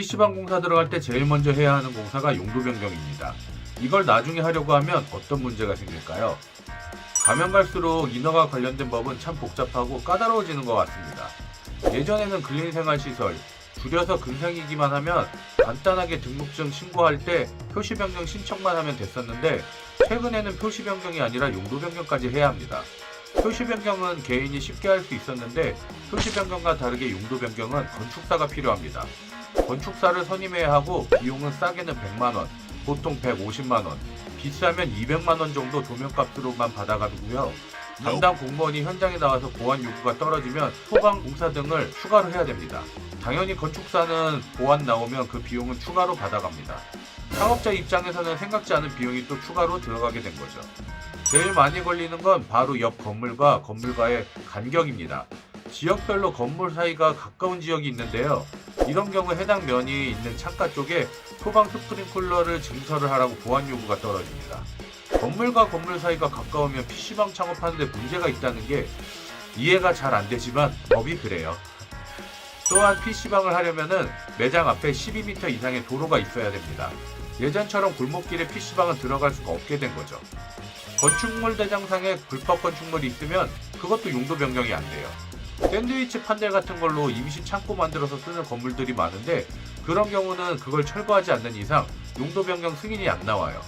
PC방 공사 들어갈 때 제일 먼저 해야 하는 공사가 용도 변경입니다. 이걸 나중에 하려고 하면 어떤 문제가 생길까요? 가면 갈수록 인허가 관련된 법은 참 복잡하고 까다로워지는 것 같습니다. 예전에는 근린생활시설, 줄여서 근생이기만 하면 간단하게 등록증 신고할 때 표시 변경 신청만 하면 됐었는데 최근에는 표시 변경이 아니라 용도 변경까지 해야 합니다. 표시 변경은 개인이 쉽게 할 수 있었는데 표시 변경과 다르게 용도 변경은 건축사가 필요합니다. 건축사를 선임해야 하고 비용은 싸게는 100만원, 보통 150만원, 비싸면 200만원 정도 도면값으로만 받아가고요. 담당 공무원이 현장에 나와서 보안 요구가 떨어지면 소방, 공사 등을 추가로 해야 됩니다. 당연히 건축사는 보안 나오면 그 비용은 추가로 받아갑니다. 창업자 입장에서는 생각지 않은 비용이 또 추가로 들어가게 된 거죠. 제일 많이 걸리는 건 바로 옆 건물과 건물과의 간격입니다. 지역별로 건물 사이가 가까운 지역이 있는데요. 이런 경우 해당 면이 있는 창가 쪽에 소방 스프링클러를 증설을 하라고 보안 요구가 떨어집니다. 건물과 건물 사이가 가까우면 PC방 창업하는데 문제가 있다는 게 이해가 잘 안 되지만 법이 그래요. 또한 PC방을 하려면은 매장 앞에 12m 이상의 도로가 있어야 됩니다. 예전처럼 골목길에 PC방은 들어갈 수가 없게 된 거죠. 건축물 대장상에 불법 건축물이 있으면 그것도 용도 변경이 안 돼요. 샌드위치 판넬 같은 걸로 임시 창고 만들어서 쓰는 건물들이 많은데 그런 경우는 그걸 철거하지 않는 이상 용도 변경 승인이 안 나와요.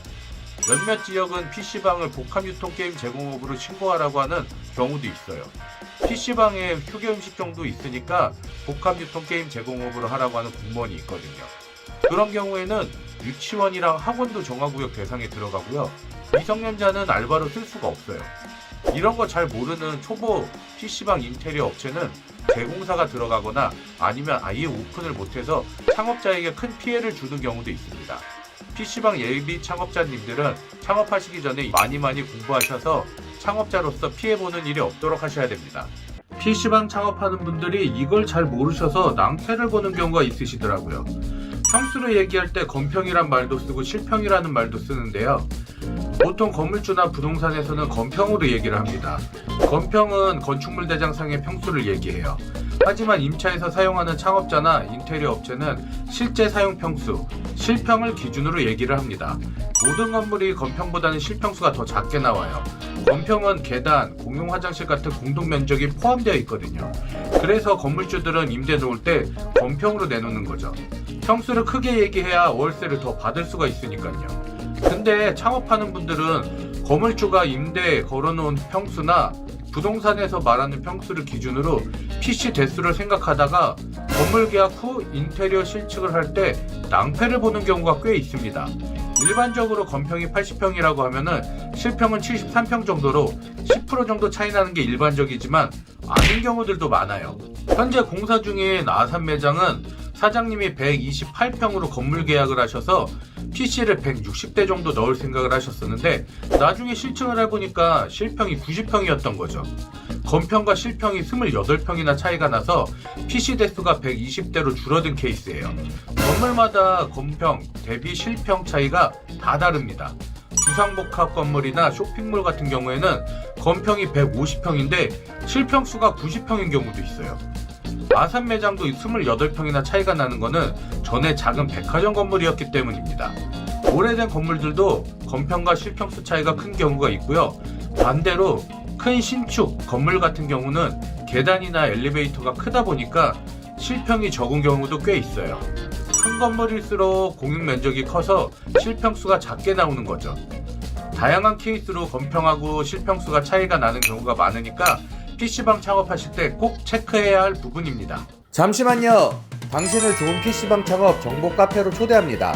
몇몇 지역은 PC방을 복합유통게임 제공업으로 신고하라고 하는 경우도 있어요. PC방에 휴게음식 정도 있으니까 복합유통게임 제공업으로 하라고 하는 공무원이 있거든요. 그런 경우에는 유치원이랑 학원도 정화구역 대상에 들어가고요. 미성년자는 알바로 쓸 수가 없어요. 이런 거 잘 모르는 초보 PC방 인테리어 업체는 재공사가 들어가거나 아니면 아예 오픈을 못해서 창업자에게 큰 피해를 주는 경우도 있습니다. PC방 예비 창업자님들은 창업하시기 전에 많이 공부하셔서 창업자로서 피해보는 일이 없도록 하셔야 됩니다. PC방 창업하는 분들이 이걸 잘 모르셔서 낭패를 보는 경우가 있으시더라고요. 평수를 얘기할 때 건평이란 말도 쓰고 실평이라는 말도 쓰는데요. 보통 건물주나 부동산에서는 건평으로 얘기를 합니다. 건평은 건축물 대장상의 평수를 얘기해요. 하지만 임차에서 사용하는 창업자나 인테리어 업체는 실제 사용 평수, 실평을 기준으로 얘기를 합니다. 모든 건물이 건평보다는 실평수가 더 작게 나와요. 건평은 계단, 공용 화장실 같은 공동 면적이 포함되어 있거든요. 그래서 건물주들은 임대 놓을 때 건평으로 내놓는 거죠. 평수를 크게 얘기해야 월세를 더 받을 수가 있으니까요. 근데 창업하는 분들은 건물주가 임대에 걸어놓은 평수나 부동산에서 말하는 평수를 기준으로 PC 대수를 생각하다가 건물 계약 후 인테리어 신축을 할 때 낭패를 보는 경우가 꽤 있습니다. 일반적으로 건평이 80평이라고 하면은 실평은 73평 정도로 10% 정도 차이 나는 게 일반적이지만 아닌 경우들도 많아요. 현재 공사 중인 아산 매장은 사장님이 128평으로 건물 계약을 하셔서 PC를 160대 정도 넣을 생각을 하셨었는데 나중에 실증을 해보니까 실평이 90평이었던 거죠. 건평과 실평이 28평이나 차이가 나서 PC 대수가 120대로 줄어든 케이스예요. 건물마다 건평 대비 실평 차이가 다 다릅니다. 주상복합 건물이나 쇼핑몰 같은 경우에는 건평이 150평인데 실평수가 90평인 경우도 있어요. 아산 매장도 28평이나 차이가 나는 거는 전에 작은 백화점 건물이었기 때문입니다. 오래된 건물들도 건평과 실평수 차이가 큰 경우가 있고요. 반대로 큰 신축 건물 같은 경우는 계단이나 엘리베이터가 크다 보니까 실평이 적은 경우도 꽤 있어요. 큰 건물일수록 공용 면적이 커서 실평수가 작게 나오는 거죠. 다양한 케이스로 건평하고 실평수가 차이가 나는 경우가 많으니까 PC방 창업하실 때 꼭 체크해야 할 부분입니다. 잠시만요. 당신을 좋은 PC방 창업 정보 카페로 초대합니다.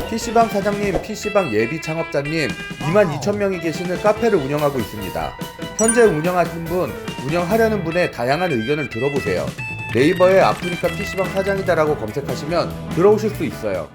PC방 사장님, PC방 예비 창업자님 22,000명이 계시는 카페를 운영하고 있습니다. 현재 운영하신 분, 운영하려는 분의 다양한 의견을 들어보세요. 네이버에 아프리카 PC방 사장이다라고 검색하시면 들어오실 수 있어요.